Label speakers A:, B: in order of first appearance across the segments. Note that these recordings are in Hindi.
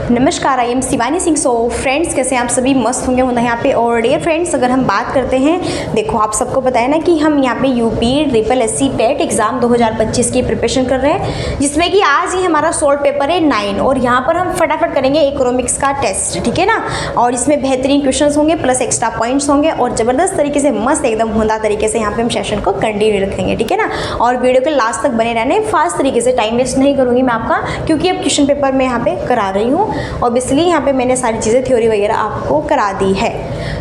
A: नमस्कार, I am Shivani Singh. So friends, कैसे आप सभी मस्त होंगे यहाँ पे। और डियर फ्रेंड्स, अगर हम बात करते हैं, देखो आप सबको पता है ना कि हम यहाँ पे यूपी SSC टेट एग्ज़ाम 2025 की प्रिपरेशन कर रहे हैं, जिसमें कि आज ही हमारा सोल्व पेपर है 9 और यहाँ पर हम फटाफट करेंगे इकोनॉमिक्स का टेस्ट, ठीक है ना। और इसमें बेहतरीन क्वेश्चन होंगे प्लस एक्स्ट्रा पॉइंट्स होंगे और ज़बरदस्त तरीके से मस्त एकदम हुंदा तरीके से यहाँ पे हम सेशन को कंटिन्यू रखेंगे, ठीक है ना। और वीडियो के लास्ट तक बने रहने, फास्ट तरीके से, टाइम वेस्ट नहीं करूँगी मैं आपका, क्योंकि अब क्वेश्चन पेपर मैं यहाँ पे करा रही हूँ। ऑब्वियसली यहाँ पे मैंने सारी चीज़ें थ्योरी वगैरह आपको करा दी है।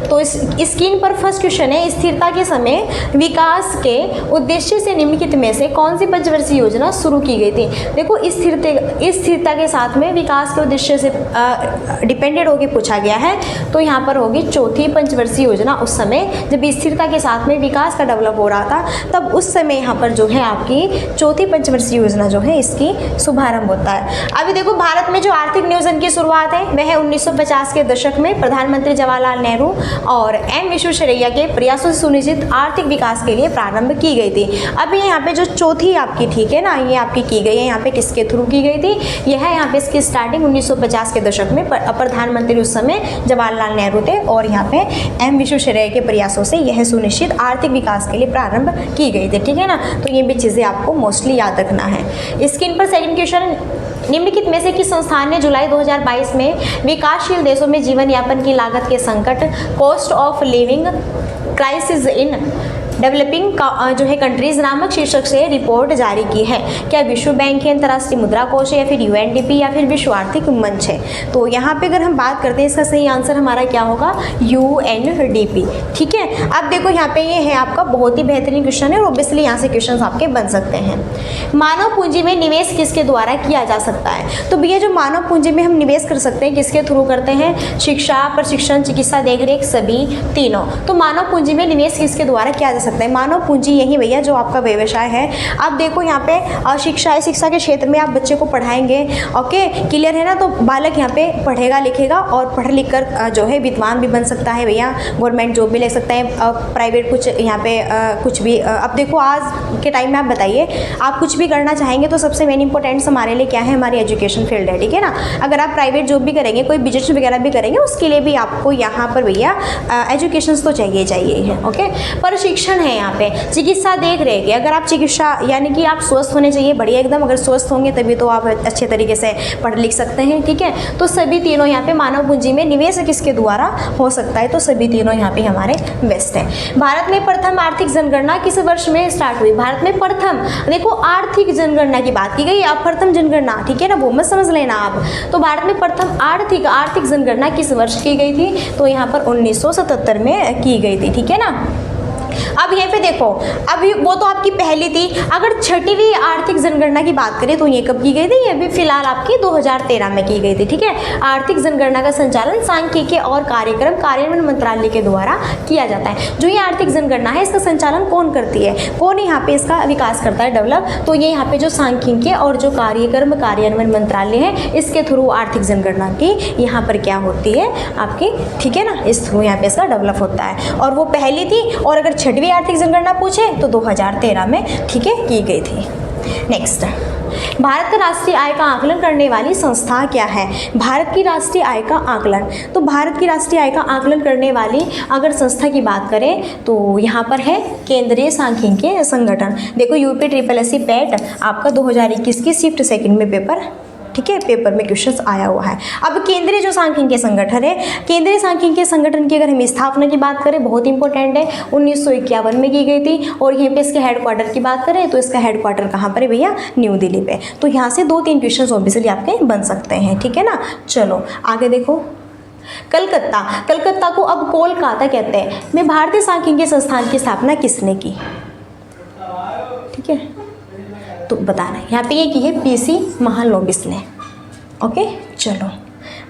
A: तो इस स्क्रीन पर फर्स्ट क्वेश्चन है, स्थिरता के समय विकास के उद्देश्य से निम्नलिखित में से कौन सी पंचवर्षीय योजना शुरू की गई थी। देखो स्थिरता के साथ में विकास के उद्देश्य से डिपेंडेड होकर पूछा गया है, तो यहाँ पर होगी चौथी पंचवर्षीय योजना। उस समय जब स्थिरता के साथ में विकास का डेवलप हो रहा था, तब उस समय यहाँ पर जो है आपकी चौथी पंचवर्षीय योजना जो है इसकी शुभारंभ होता है। अभी देखो भारत में जो आर्थिक नियोजन की शुरुआत है वह 1950 के दशक में प्रधानमंत्री जवाहरलाल नेहरू और एम विश्वेश्वरैया के प्रयासों से सुनिश्चित आर्थिक विकास के लिए प्रारंभ की गई थी। अभी यहाँ पे जो चौथी आपकी, ठीक है ना, ये आपकी की गई है, यहाँ पे किसके थ्रू की गई थी, यह है यहाँ पे इसकी स्टार्टिंग 1950 के दशक में प्रधानमंत्री उस समय जवाहरलाल नेहरू थे और यहाँ पे एम विश्वेश्वरैया के प्रयासों से यह सुनिश्चित आर्थिक विकास के लिए प्रारंभ की गई थी, ठीक है ना। तो ये भी चीज़ें आपको मोस्टली याद रखना है। स्क्रीन पर सेकंड क्वेश्चन, निम्नलिखित में से किस संस्थान ने जुलाई 2022 में विकासशील देशों में जीवन यापन की लागत के संकट, cost of living crisis in developing जो है कंट्रीज नामक शीर्षक से रिपोर्ट जारी की है। क्या विश्व बैंक है, अंतर्राष्ट्रीय मुद्रा कोष है, या फिर UNDP या फिर विश्व आर्थिक मंच है। तो यहाँ पे अगर हम बात करते हैं, इसका सही आंसर हमारा क्या होगा, UNDP, ठीक है। अब देखो यहाँ पे ये है आपका बहुत ही बेहतरीन क्वेश्चन है और ऑब्वियसली यहाँ से क्वेश्चन आपके बन सकते हैं। मानव पूंजी में निवेश किसके द्वारा किया जा सकता है। तो भैया जो मानव पूंजी में हम निवेश कर सकते हैं किसके थ्रू करते हैं, शिक्षा, प्रशिक्षण, चिकित्सा, देखरेख, सभी तीनों। तो मानव पूंजी में निवेश किसके द्वारा किया जा सकता है, मानव पूंजी यही भैया जो आपका व्यवसाय है। आप देखो यहाँ पे शिक्षा है, शिक्षा के क्षेत्र में आप बच्चे को पढ़ाएंगे, ओके, क्लियर है ना। तो बालक यहाँ पे पढ़ेगा लिखेगा और पढ़ लिख कर जो है विद्वान भी बन सकता है भैया, गवर्नमेंट जॉब भी ले सकता है, प्राइवेट कुछ यहाँ पे कुछ भी। अब देखो आज के टाइम में आप बताइए, आप कुछ भी करना चाहेंगे तो सबसे मेन इंपॉर्टेंट्स हमारे लिए क्या है, हमारी एजुकेशन फील्ड है, ठीक है ना। अगर आप प्राइवेट जॉब भी करेंगे, कोई बिजनेस वगैरह भी करेंगे, उसके लिए भी आपको यहाँ पर भैया एजुकेशन तो चाहिए है, ओके। प्रशिक्षण है यहाँ पे, चिकित्सा देख रेख, अगर आप चिकित्सा यानी कि आप स्वस्थ होने चाहिए बढ़िया एकदम, अगर स्वस्थ होंगे तभी तो आप अच्छे तरीके से पढ़ लिख सकते हैं, ठीक है। तो सभी तीनों यहाँ पे मानव पूंजी में निवेश किसके द्वारा हो सकता है, तो सभी तीनों यहाँ पे हमारे बेस्ट हैं। भारत में प्रथम आर्थिक जनगणना किस वर्ष में स्टार्ट हुई। भारत में प्रथम, देखो आर्थिक जनगणना की बात की गई, आप प्रथम जनगणना, ठीक है ना, वो मत समझ लेना आप। तो भारत में प्रथम आर्थिक जनगणना किस वर्ष की गई थी, तो यहाँ पर 1977 में की गई थी, ठीक है ना। अब यहाँ पे देखो, अभी वो तो आपकी पहली थी। अगर छठवीं आर्थिक जनगणना की बात करें तो ये कब की गई थी, ये भी फिलहाल आपकी 2013 में की गई थी, ठीक है। आर्थिक जनगणना का संचालन सांख्यिकी और कार्यक्रम कार्यान्वयन मंत्रालय के द्वारा किया जाता है। जो ये आर्थिक जनगणना है इसका संचालन कौन करती है, कौन यहाँ पे इसका विकास करता है, डेवलप, तो ये यहाँ पे जो सांख्यिकी और जो कार्यक्रम कार्यान्वयन मंत्रालय है इसके थ्रू आर्थिक जनगणना की यहाँ पर क्या होती है आपकी, ठीक है ना, इस थ्रू यहाँ पे इसका डेवलप होता है। और वो पहली थी, और अगर छठवीं आर्थिक जनगणना पूछे तो 2013 में, ठीक है, की गई थी। नेक्स्ट, भारत का राष्ट्रीय आय का आकलन करने वाली संस्था क्या है। भारत की राष्ट्रीय आय का आकलन, तो भारत की राष्ट्रीय आय का आकलन करने वाली अगर संस्था की बात करें तो यहाँ पर है केंद्रीय सांख्यिकी संगठन। देखो UPSSC टेट आपका 2021 की शिफ्ट सेकंड में पेपर, ठीक है, पेपर में क्वेश्चंस आया हुआ है। अब केंद्रीय जो सांख्यिकी संगठन है, केंद्रीय सांख्यिकी संगठन की अगर हम स्थापना की बात करें, बहुत इंपॉर्टेंट है, 1951 में की गई थी। और यहीं पे इसके हेडक्वार्टर की बात करें तो इसका हेडक्वार्टर कहाँ पर है भैया, न्यू दिल्ली पे। तो यहाँ से 2-3 क्वेश्चन ऑब्वियसली आपके बन सकते हैं, ठीक है ना। चलो आगे देखो, कलकत्ता को अब कोलकाता कहते हैं में भारतीय सांख्यिकी संस्थान की स्थापना किसने की, ठीक है, तो बताना है। यहाँ पे ये की है PC महालनोबिस ने, ओके। चलो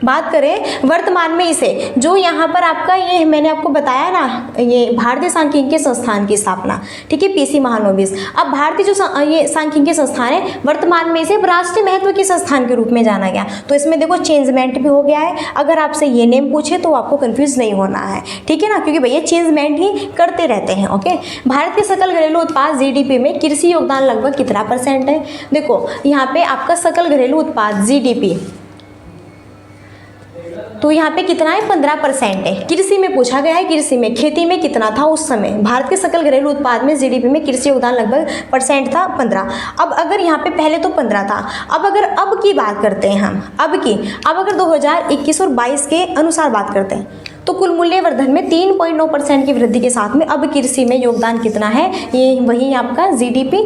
A: बात करें वर्तमान में इसे, जो यहाँ पर आपका ये मैंने आपको बताया ना, ये भारतीय सांख्यिकी संस्थान की स्थापना, ठीक है, PC महालनोबिस। अब भारतीय जो ये सांख्यिकी संस्थान है वर्तमान में इसे राष्ट्रीय महत्व के संस्थान के रूप में जाना गया। तो इसमें देखो चेंजमेंट भी हो गया है, अगर आपसे ये नेम पूछे तो आपको कंफ्यूज नहीं होना है, ठीक है ना, क्योंकि भैया चेंजमेंट ही करते रहते हैं, ओके। भारत के सकल घरेलू उत्पाद GDP में कृषि योगदान लगभग कितना % है। देखो यहाँ पे आपका सकल घरेलू उत्पाद GDP तो यहाँ पे कितना है, 15% है। कृषि में पूछा गया है, कृषि में, खेती में कितना था उस समय। भारत के सकल घरेलू उत्पाद में जीडीपी में कृषि योगदान लगभग परसेंट था 15। अब अगर यहाँ पे पहले तो 15 था, अब अगर अब की बात करते हैं हम, अब अगर 2021 और 22 के अनुसार बात करते हैं तो कुल मूल्य वर्धन में 3.9% की वृद्धि के साथ में अब कृषि में योगदान कितना है, ये वही आपका जीडीपी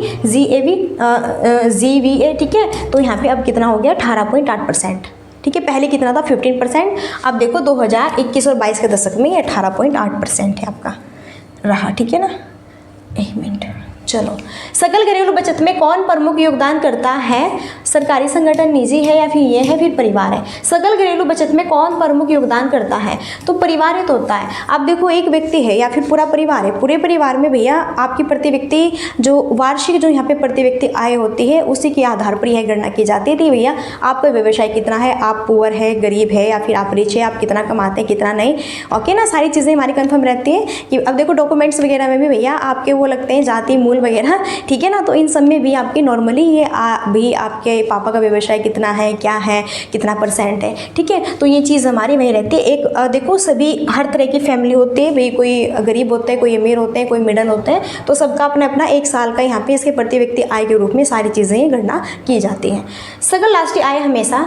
A: जीवीए, ठीक है। तो यहाँ पे अब कितना हो गया, 18.8%, ठीक है। पहले कितना था, 15%। अब देखो 2021 और 22 के दशक में ये 18.8% है आपका रहा, ठीक है ना। एक मिनट, चलो, सकल घरेलू बचत में कौन प्रमुख योगदान करता है, सरकारी संगठन, निजी है, या फिर ये है, फिर परिवार है। सकल घरेलू बचत में कौन प्रमुख योगदान करता है, तो परिवार ही तो होता है। अब देखो एक व्यक्ति है या फिर पूरा परिवार है, पूरे परिवार में भैया आपकी प्रति व्यक्ति जो वार्षिक जो यहाँ पे प्रति व्यक्ति आय होती है उसी के आधार पर यह गणना की जाती है कि भैया आपका व्यवसाय कितना है, आप पुअर है, गरीब है, या फिर आप रिच है, आप कितना कमाते हैं, कितना नहीं, ओके ना। सारी चीज़ें हमारी कन्फर्म रहती है कि अब देखो डॉक्यूमेंट्स वगैरह में भी भैया आपके वो लगते हैं जाति मूल वगैरह, ठीक है ना। तो इन सब में भी आपकी नॉर्मली ये भी आपके पापा का व्यवसाय कितना है, क्या है, कितना परसेंट है, ठीक है। तो ये चीज़ हमारी वही रहती है। एक देखो सभी हर तरह की फैमिली होती है भाई, कोई गरीब होते हैं, कोई अमीर होते हैं, कोई मिडल होते हैं, तो सबका अपना अपना एक साल का यहाँ पे इसके प्रति व्यक्ति आय के रूप में सारी चीज़ें गणना की जाती हैं। सकल राष्ट्रीय आय हमेशा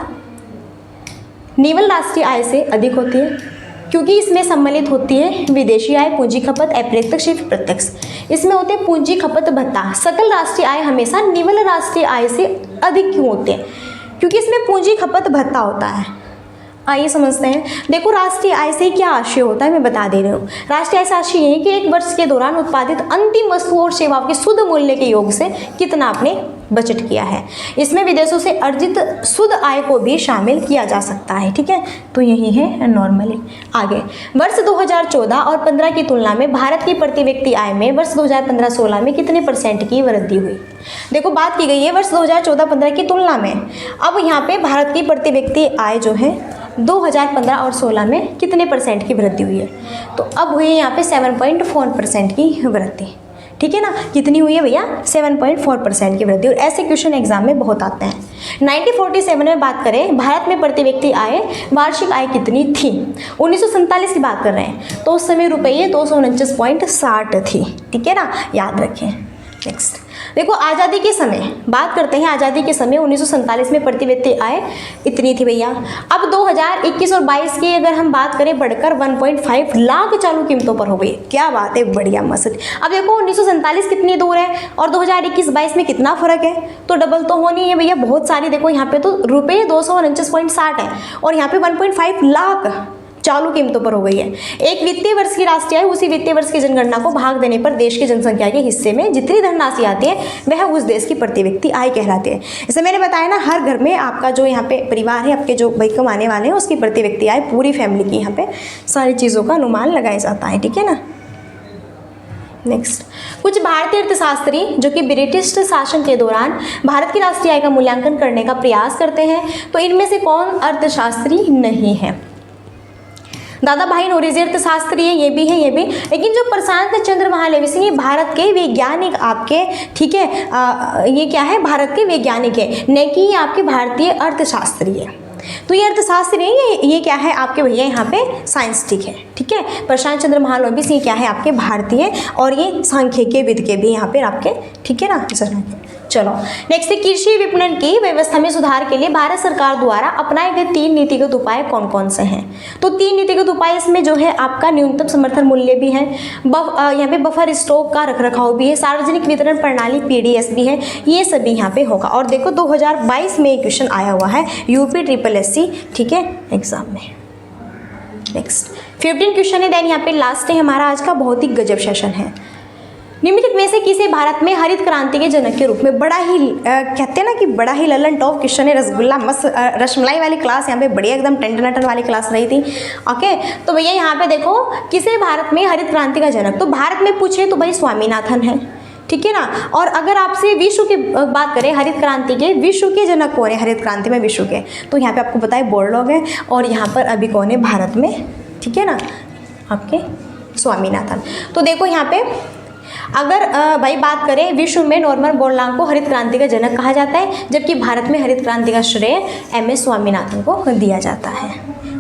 A: निवल राष्ट्रीय आय से अधिक होती है क्योंकि इसमें सम्मिलित होती है विदेशी आय, पूंजी खपत, अप्रत्यक्ष प्रत्यक्ष। इसमें होते हैं पूंजी खपत भत्ता। सकल राष्ट्रीय आय हमेशा निवल राष्ट्रीय आय से अधिक क्यों होते हैं, क्योंकि इसमें पूंजी खपत भत्ता होता है। आइए समझते हैं। देखो राष्ट्रीय आय से क्या आशय होता है, मैं बता दे रही हूँ। राष्ट्रीय आय से आशय ये है कि एक वर्ष के दौरान उत्पादित अंतिम वस्तुओं और सेवाओं के शुद्ध मूल्य के योग से कितना आपने बजट किया है। इसमें विदेशों से अर्जित शुद्ध आय को भी शामिल किया जा सकता है, ठीक है। तो यही है नॉर्मली। आगे, वर्ष 2014 और 15 की तुलना में भारत की प्रति व्यक्ति आय में वर्ष 2015-16 में कितने % की वृद्धि हुई। देखो बात की गई है वर्ष 2014-15 की तुलना में। अब यहाँ पे भारत की प्रति व्यक्ति आय जो है 2015 और 16 में कितने % की वृद्धि हुई है, तो अब हुई है यहाँ पे 7.4% की वृद्धि, ठीक है ना। कितनी हुई है भैया, 7.4% की वृद्धि। और ऐसे क्वेश्चन एग्जाम में बहुत आते हैं। 1947 में बात करें, भारत में प्रति व्यक्ति आय वार्षिक आय कितनी थी। 1947 की बात कर रहे हैं तो उस समय रुपये 249.60 थी, ठीक है ना, याद रखें। नेक्स्ट देखो आज़ादी के समय बात करते हैं। आज़ादी के समय 1947 में प्रति व्यक्ति आय इतनी थी भैया। अब 2021 और 22 की अगर हम बात करें बढ़कर 1.5 लाख चालू कीमतों पर हो गई। क्या बात है, बढ़िया मस्त। अब देखो 1947 कितनी दूर है और 2021-22 में कितना फर्क है, तो डबल तो होनी है भैया बहुत सारी। देखो यहाँ पे तो रुपये 249.60 है और यहाँ पे 1.5 लाख चालू कीमतों पर हो गई है। एक वित्तीय वर्ष की राष्ट्रीय आय उसी वित्तीय वर्ष की जनगणना को भाग देने पर देश की जनसंख्या के हिस्से में जितनी धनराशि आती है वह उस देश की प्रति व्यक्ति आय कहलाती है। जैसे मैंने बताया ना, हर घर में आपका जो यहाँ पे परिवार है, आपके जो भाई कमाने वाले हैं, उसकी प्रति व्यक्ति आय पूरी फैमिली की यहाँ पे सारी चीज़ों का अनुमान लगाया जाता है, ठीक है ना। नेक्स्ट, कुछ भारतीय अर्थशास्त्री जो कि ब्रिटिश शासन के दौरान भारत की राष्ट्रीय आय का मूल्यांकन करने का प्रयास करते हैं, तो इनमें से कौन अर्थशास्त्री नहीं है। दादा भाई नौरोजी अर्थशास्त्री है, ये भी है, ये भी। लेकिन जो प्रशांत चंद्र महालनोबिस ये भारत के वैज्ञानिक आपके, ठीक है, ये क्या है, भारत के वैज्ञानिक है, न कि ये आपके भारतीय अर्थशास्त्री है। तो ये अर्थशास्त्री है, ये क्या है आपके भैया यहाँ पे साइंटिस्ट है, ठीक है। प्रशांत चंद्र महालनोबिस ये क्या है आपके भारतीय, और ये सांख्यिकी विद के भी यहाँ पे आपके, ठीक है ना। चलो नेक्स्ट, कृषि विपणन की व्यवस्था में सुधार के लिए भारत सरकार द्वारा अपनाए गए 3 नीतिगत उपाय कौन कौन से हैं। तो 3 नीतिगत उपाय इसमें जो है आपका न्यूनतम समर्थन मूल्य भी है, यहाँ पे बफर स्टॉक का रखरखाव भी है, सार्वजनिक वितरण प्रणाली PDS भी है, ये सभी यहाँ पे होगा। और देखो 2022 में एक क्वेश्चन आया हुआ है UPSSC, ठीक है, एग्जाम में। नेक्स्ट 15 क्वेश्चन है, देन यहाँ पे लास्ट है हमारा आज का, बहुत ही गजब सेशन है। निम्नलिखित में से किसे भारत में हरित क्रांति के जनक के रूप में, बड़ा ही कहते हैं ना कि बड़ा ही ललन टॉप क्वेश्चन है, रसगुल्ला मस्त रसमलाई वाली क्लास यहाँ पे बढ़िया एकदम टंटन वाली क्लास रही थी। ओके, तो भैया यहाँ पे देखो किसे भारत में हरित क्रांति का जनक, तो भारत में पूछे तो भाई स्वामीनाथन है, ठीक है ना। और अगर आपसे विश्व की बात करें हरित क्रांति के, विश्व के जनक कौन है हरित क्रांति में विश्व के, तो यहाँ पे आपको पता है बोरलॉग है, और यहाँ पर अभी कौन है भारत में, ठीक है ना, आपके स्वामीनाथन। तो देखो यहाँ पे अगर भाई बात करें विश्व में नॉर्मन बोरलॉग को हरित क्रांति का जनक कहा जाता है, जबकि भारत में हरित क्रांति का श्रेय MS स्वामीनाथन को दिया जाता है।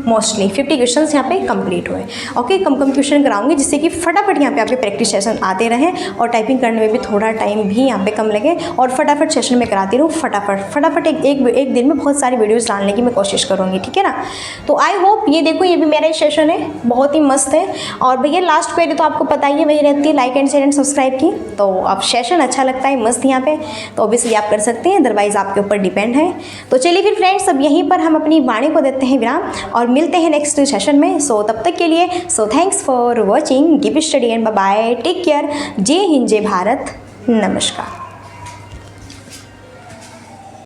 A: मोस्टली 50 क्वेश्चन यहाँ पे कंप्लीट हुए। ओके, कम क्वेश्चन कराऊंगी जिससे कि फटाफट यहाँ पे आपके प्रैक्टिस सेशन आते रहें और टाइपिंग करने में भी थोड़ा टाइम भी यहाँ पे कम लगे और फटाफट सेशन में कराती रहूँ। फटाफट एक दिन में बहुत सारी वीडियोज़ डालने की मैं कोशिश करूँगी, ठीक है ना। तो आई होप ये देखो, ये भी मेरा सेशन है, बहुत ही मस्त है। और भैया लास्ट क्वेरी तो आपको पता ही है, वही रहती है like and share and subscribe की। तो अब सेशन अच्छा लगता है मस्त यहाँ पे, तो ऑब्वियसली आप कर सकते हैं, अदरवाइज आपके ऊपर डिपेंड है। तो चलिए फिर फ्रेंड्स, अब यहीं पर हम अपनी वाणी को देते हैं विराम और मिलते हैं नेक्स्ट सेशन में। सो तब तक के लिए thanks for watching, keep study and bye bye, take care, जय हिंद जय भारत, नमस्कार।